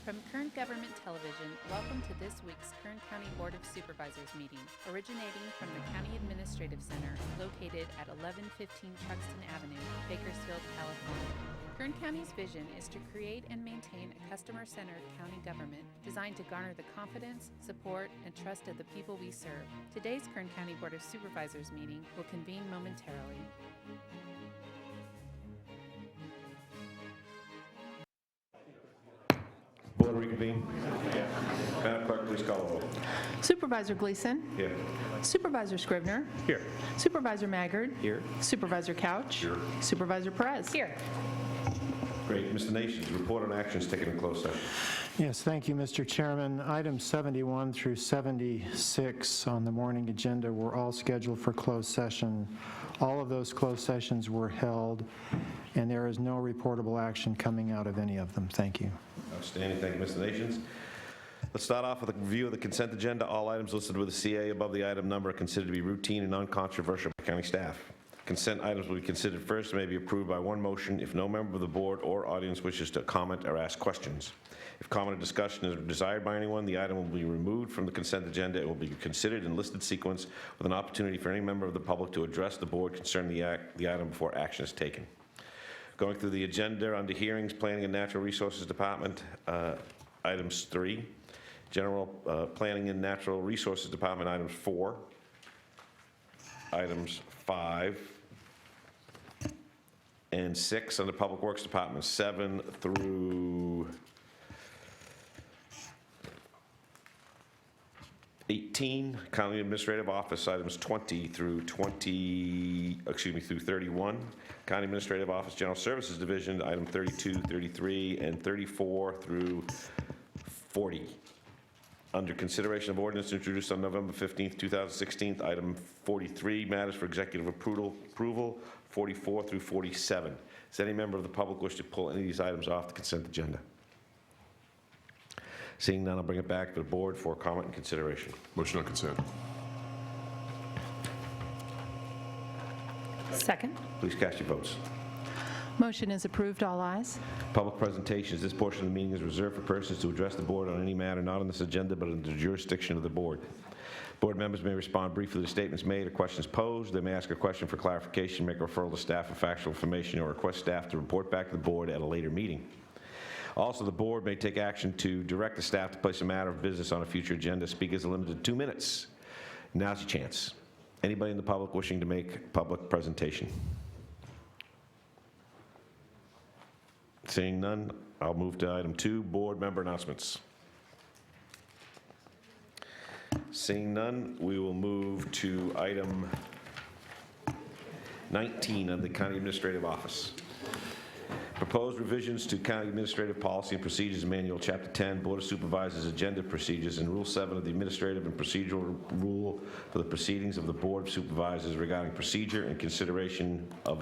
From Kern Government Television, welcome to this week's Kern County Board of Supervisors meeting, originating from the County Administrative Center located at 1115 Truxtun Avenue, Bakersfield, California. Kern County's vision is to create and maintain a customer-centered county government designed to garner the confidence, support, and trust of the people we serve. Today's Kern County Board of Supervisors meeting will convene momentarily. Board reconvene. Madam Clerk, please call the roll. Supervisor Gleason. Here. Supervisor Scrivener. Here. Supervisor Maggard. Here. Supervisor Couch. Here. Supervisor Perez. Here. Great. Mr. Nations, report on actions taken in closed session. Yes, thank you, Mr. Chairman. Items 71 through 76 on the morning agenda were all scheduled for closed session. All of those closed sessions were held, and there is no reportable action coming out of any of them. Thank you. Outstanding. Thank you, Mr. Nations. Let's start off with a review of the consent agenda. All items listed with a CA above the item number are considered to be routine and non-controversial by county staff. Consent items will be considered first and may be approved by one motion if no member of the board or audience wishes to comment or ask questions. If comment or discussion is desired by anyone, the item will be removed from the consent agenda. It will be considered in listed sequence with an opportunity for any member of the public to address the board concerning the item before action is taken. Going through the agenda under hearings, Planning and Natural Resources Department, items 3. General Planning and Natural Resources Department, items 4. Items 5 and 6 under Public Works Department, 7 through 18. County Administrative Office, items 20 through 31. County Administrative Office General Services Division, item 32, 33, and 34 through 40. Under consideration of ordinance introduced on November 15th, 2016, item 43, matters for executive approval, 44 through 47. Does any member of the public wish to pull any of these items off the consent agenda? Seeing none, I'll bring it back to the board for comment and consideration. Motion on consent. Second. Please cast your votes. Motion is approved. All ayes. Public presentations. This portion of the meeting is reserved for persons to address the board on any matter not on this agenda but under the jurisdiction of the board. Board members may respond briefly to statements made or questions posed. They may ask a question for clarification, make a referral to staff for factual information, or request staff to report back to the board at a later meeting. Also, the board may take action to direct the staff to place a matter of business on a future agenda. Speakers are limited to 2 minutes. Now's your chance. Anybody in the public wishing to make public presentation? Seeing none, I'll move to item 2, board member announcements. Seeing none, we will move to item 19 of the County Administrative Office. Proposed revisions to County Administrative Policy and Procedures Manual, Chapter 10, Board of Supervisors Agenda Procedures, and Rule 7 of the Administrative and Procedural Rule for the Proceedings of the Board of Supervisors regarding procedure and consideration of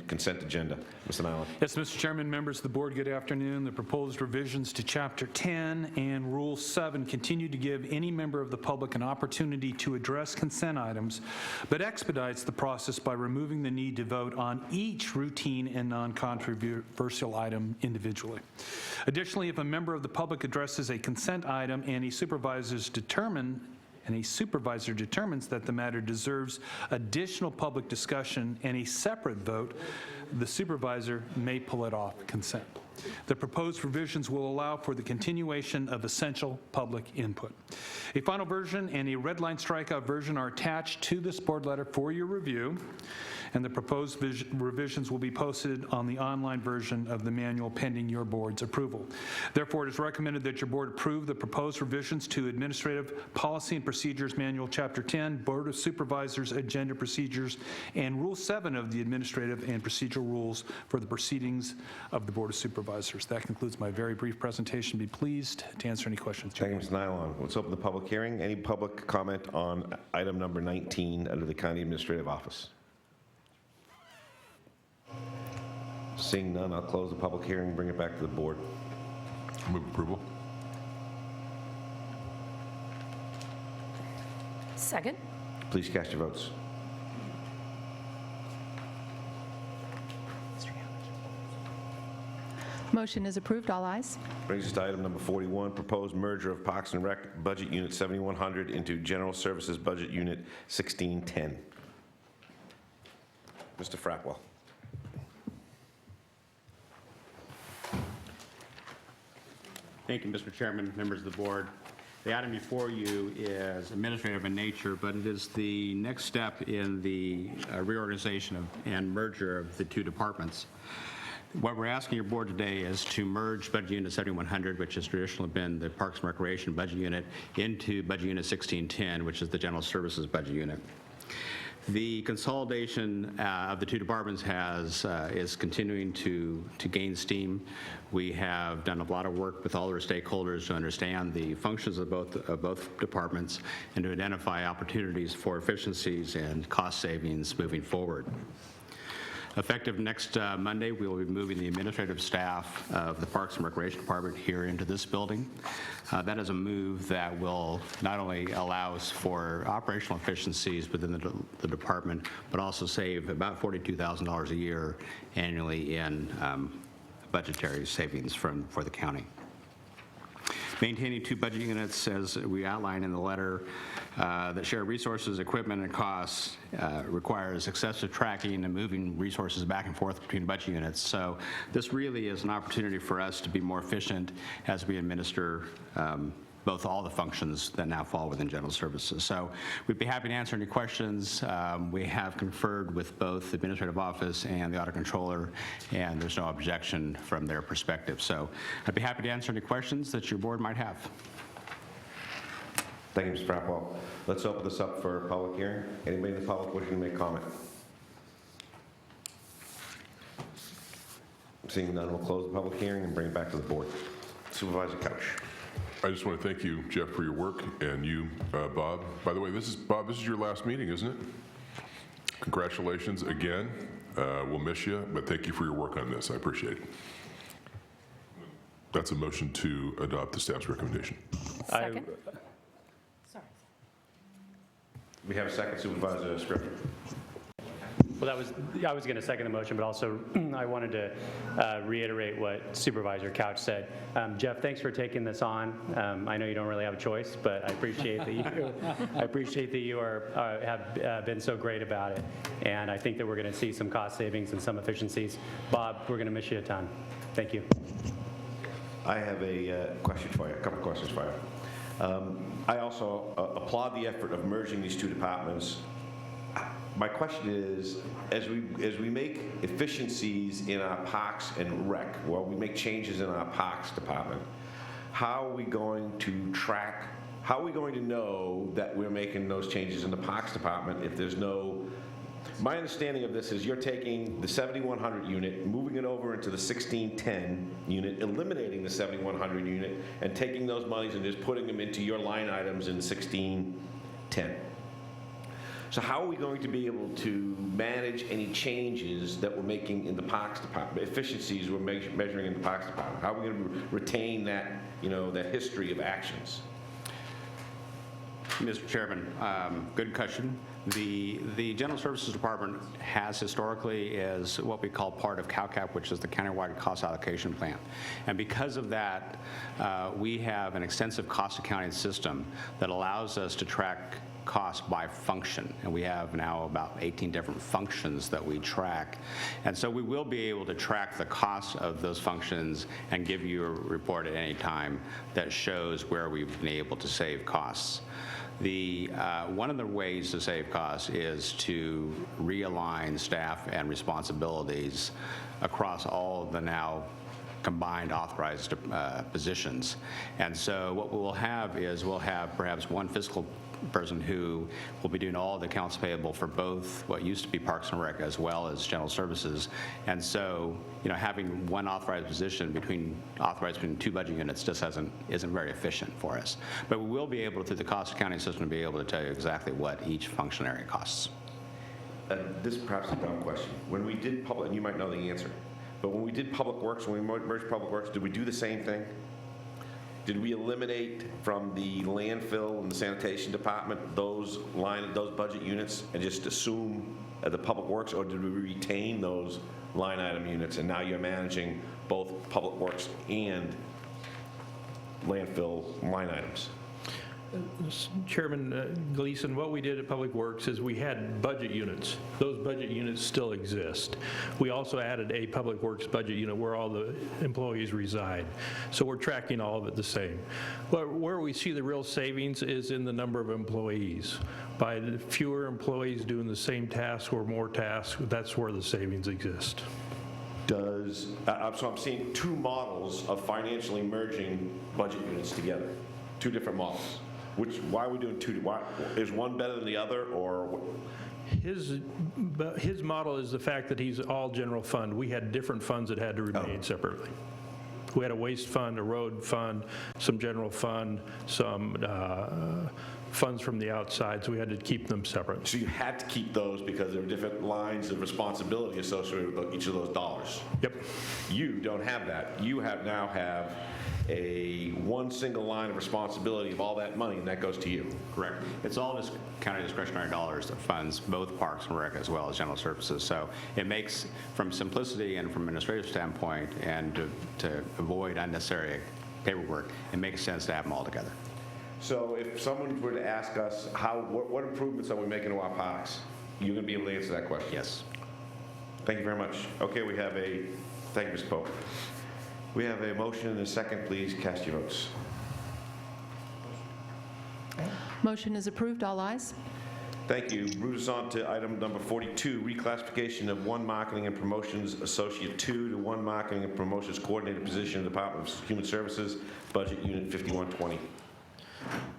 consent agenda. Mr. Nyland. Yes, Mr. Chairman, members of the board, good afternoon. The proposed revisions to Chapter 10 and Rule 7 continue to give any member of the public an opportunity to address consent items, but expedites the process by removing the need to vote on each routine and non-controversial item individually. Additionally, if a member of the public addresses a consent item and a supervisor determines that the matter deserves additional public discussion and a separate vote, the supervisor may pull it off consent. The proposed revisions will allow for the continuation of essential public input. A final version and a red line strikeout version are attached to this board letter for your review, and the proposed revisions will be posted on the online version of the manual pending your board's approval. Therefore, it is recommended that your board approve the proposed revisions to Administrative Policy and Procedures Manual, Chapter 10, Board of Supervisors Agenda Procedures, and Rule 7 of the Administrative and Procedural Rules for the Proceedings of the Board of Supervisors. That concludes my very brief presentation. Be pleased to answer any questions. Thank you, Mr. Nyland. Let's open the public hearing. Any public comment on item number 19 under the County Administrative Office? Seeing none, I'll close the public hearing and bring it back to the board. Move approval. Second. Please cast your votes. Motion is approved, all ayes. Brings us to item number 41, proposed merger of Parks and Rec Budget Unit 7100 into General Services Budget Unit 1610. Mr. Frapwell. Thank you, Mr. Chairman, members of the board. The item before you is administrative in nature, but it is the next step in the reorganization and merger of the two departments. What we're asking your board today is to merge Budget Unit 7100, which has traditionally been the Parks and Recreation Budget Unit, into Budget Unit 1610, which is the General Services Budget Unit. The consolidation of the two departments is continuing to gain steam. We have done a lot of work with all our stakeholders to understand the functions of both departments and to identify opportunities for efficiencies and cost savings moving forward. Effective next Monday, we will be moving the administrative staff of the Parks and Recreation Department here into this building. That is a move that will not only allow us for operational efficiencies within the department, but also save about $42,000 a year annually in budgetary savings for the county. Maintaining two budget units, as we outline in the letter, that share resources, equipment, and costs requires excessive tracking and moving resources back and forth between budget units. So this really is an opportunity for us to be more efficient as we administer all the functions that now fall within general services. So we'd be happy to answer any questions. We have conferred with both the administrative office and the audit controller, and there's no objection from their perspective. So I'd be happy to answer any questions that your board might have. Thank you, Mr. Frapwell. Let's open this up for a public hearing. Anybody in the public wishing to make comment? Seeing none, we'll close the public hearing and bring it back to the board. Supervisor Couch. I just want to thank you, Jeff, for your work, and you, Bob. By the way, this is your last meeting, isn't it? Congratulations again. We'll miss you, but thank you for your work on this. I appreciate it. That's a motion to adopt the staff's recommendation. Second. Sorry. We have a second, Supervisor Scrivener. Well, I was going to second the motion, but also I wanted to reiterate what Supervisor Couch said. Jeff, thanks for taking this on. I know you don't really have a choice, but I appreciate that you have been so great about it. And I think that we're going to see some cost savings and some efficiencies. Bob, we're going to miss you a ton. Thank you. I have a question for you, a couple questions for you. I also applaud the effort of merging these two departments. My question is, as we make efficiencies in our Parks and Rec, well, we make changes in our Parks department, how are we going to track, how are we going to know that we're making those changes in the Parks department if there's no, my understanding of this is you're taking the 7100 unit, moving it over into the 1610 unit, eliminating the 7100 unit, and taking those monies and just putting them into your line items in 1610. So how are we going to be able to manage any changes that we're making in the Parks Department, efficiencies we're measuring in the Parks Department? How are we going to retain that, that history of actions? Mr. Chairman, good question. The General Services Department has historically is what we call part of CalCap, which is the Countywide Cost Allocation Plan. And because of that, we have an extensive cost accounting system that allows us to track cost by function, and we have now about 18 different functions that we track. And so we will be able to track the cost of those functions and give you a report at any time that shows where we've been able to save costs. One of the ways to save costs is to realign staff and responsibilities across all of the now combined authorized positions. And so what we'll have is we'll have perhaps one fiscal person who will be doing all the accounts payable for both what used to be Parks and Rec as well as General Services. And so, having one authorized position between two budget units just isn't very efficient for us. But we will be able, through the cost accounting system, to be able to tell you exactly what each functionary costs. This is perhaps a dumb question. When we did public, and you might know the answer, but when we did Public Works, when we merged Public Works, did we do the same thing? did we eliminate from the landfill and the sanitation department those budget units and just assume the public works, or did we retain those line item units and now you're managing both public works and landfill line items? Chairman Gleason, what we did at Public Works is we had budget units. Those budget units still exist. We also added a Public Works budget unit where all the employees reside. So we're tracking all of it the same. But where we see the real savings is in the number of employees. By the fewer employees doing the same task or more tasks, that's where the savings exist. So I'm seeing two models of financially merging budget units together, two different models. Why are we doing two? Why, is one better than the other, or? His model is the fact that he's all general fund. We had different funds that had to remain separately. We had a waste fund, a road fund, some general fund, some funds from the outside, so we had to keep them separate. So you had to keep those because there were different lines of responsibility associated with each of those dollars. Yep. You don't have that. You now have one single line of responsibility of all that money, and that goes to you. Correct. It's all just county discretionary dollars that funds both Parks and Rec as well as general services. So it makes, from simplicity and from an administrative standpoint, and to avoid unnecessary paperwork, it makes sense to have them all together. So if someone were to ask us what improvements are we making to our parks, you're going to be able to answer that question? Yes. Thank you very much. Okay, thank you, Mr. Pope. We have a motion and a second. Please cast your votes. Motion is approved. All ayes. Thank you. Moves us on to item number 42, reclassification of one marketing and promotions associate 2 to one marketing and promotions coordinator position in the Department of Human Services, budget unit 5120.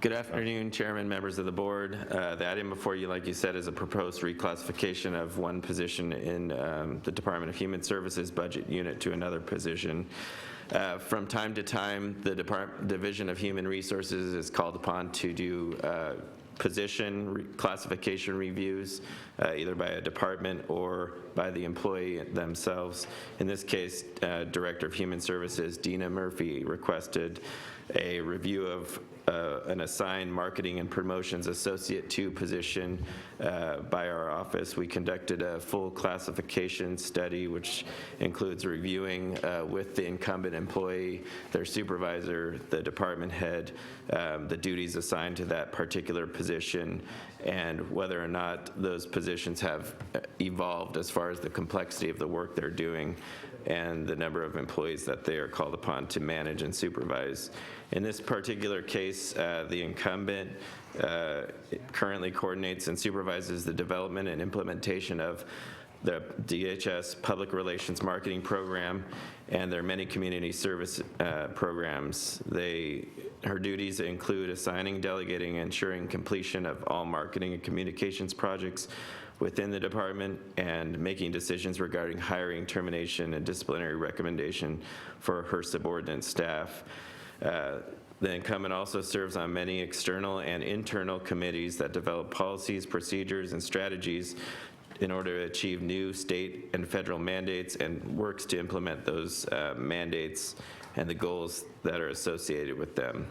Good afternoon, Chairman, members of the board. The item before you, like you said, is a proposed reclassification of one position in the Department of Human Services budget unit to another position. From time to time, the Division of Human Resources is called upon to do position classification reviews, either by a department or by the employee themselves. In this case, Director of Human Services, Dina Murphy, requested a review of an assigned marketing and promotions associate 2 position by our office. We conducted a full classification study, which includes reviewing with the incumbent employee, their supervisor, the department head, the duties assigned to that particular position, and whether or not those positions have evolved as far as the complexity of the work they're doing and the number of employees that they are called upon to manage and supervise. In this particular case, the incumbent currently coordinates and supervises the development and implementation of the DHS Public Relations Marketing Program and their many community service programs. Her duties include assigning, delegating, and ensuring completion of all marketing and communications projects within the department and making decisions regarding hiring, termination, and disciplinary recommendation for her subordinate staff. The incumbent also serves on many external and internal committees that develop policies, procedures, and strategies in order to achieve new state and federal mandates and works to implement those mandates and the goals that are associated with them.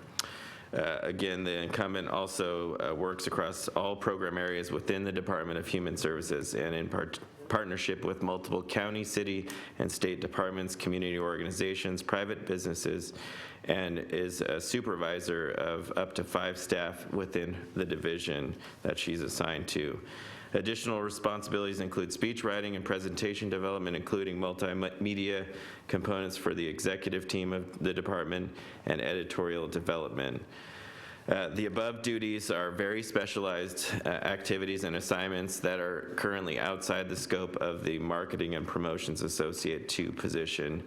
Again, the incumbent also works across all program areas within the Department of Human Services and in partnership with multiple county, city, and state departments, community organizations, private businesses, and is a supervisor of up to 5 staff within the division that she's assigned to. Additional responsibilities include speech writing and presentation development, including multimedia components for the executive team of the department and editorial development. The above duties are very specialized activities and assignments that are currently outside the scope of the Marketing and Promotions Associate 2 position.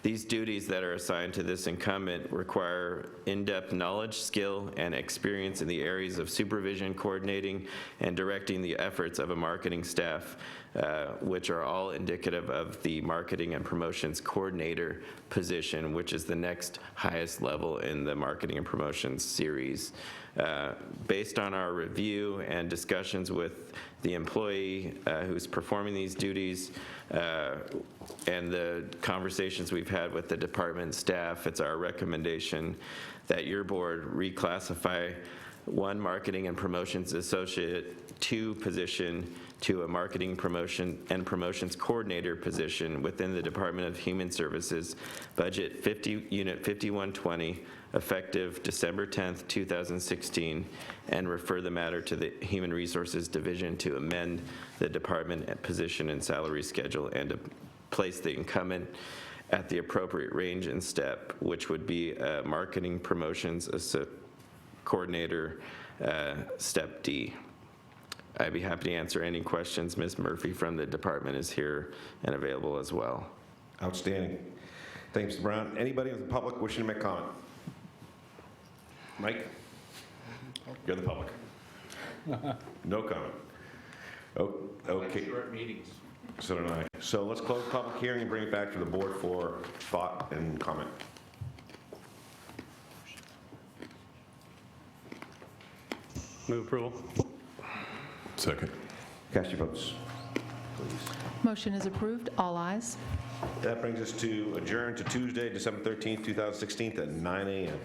These duties that are assigned to this incumbent require in-depth knowledge, skill, and experience in the areas of supervision, coordinating, and directing the efforts of a marketing staff, which are all indicative of the Marketing and Promotions Coordinator position, which is the next highest level in the Marketing and Promotions series. Based on our review and discussions with the employee who's performing these duties and the conversations we've had with the department staff, it's our recommendation that your board reclassify one marketing and promotions associate 2 position to a marketing promotion and promotions coordinator position within the Department of Human Services, budget Unit 5120, effective December 10th, 2016, and refer the matter to the Human Resources Division to amend the department position and salary schedule and to place the incumbent at the appropriate range and step, which would be marketing promotions coordinator, step D. I'd be happy to answer any questions. Ms. Murphy from the department is here and available as well. Outstanding. Thanks, Mr. Brown. Anybody in the public wishing to make comment? Mike? You're the public. No comment. Oh, okay. Short meetings. So did I. So let's close the public hearing and bring it back to the board for thought and comment. Move approval. Second. Cast your votes, please. Motion is approved. All ayes. That brings us to adjourn to Tuesday, December 13th, 2016 at 9 a.m.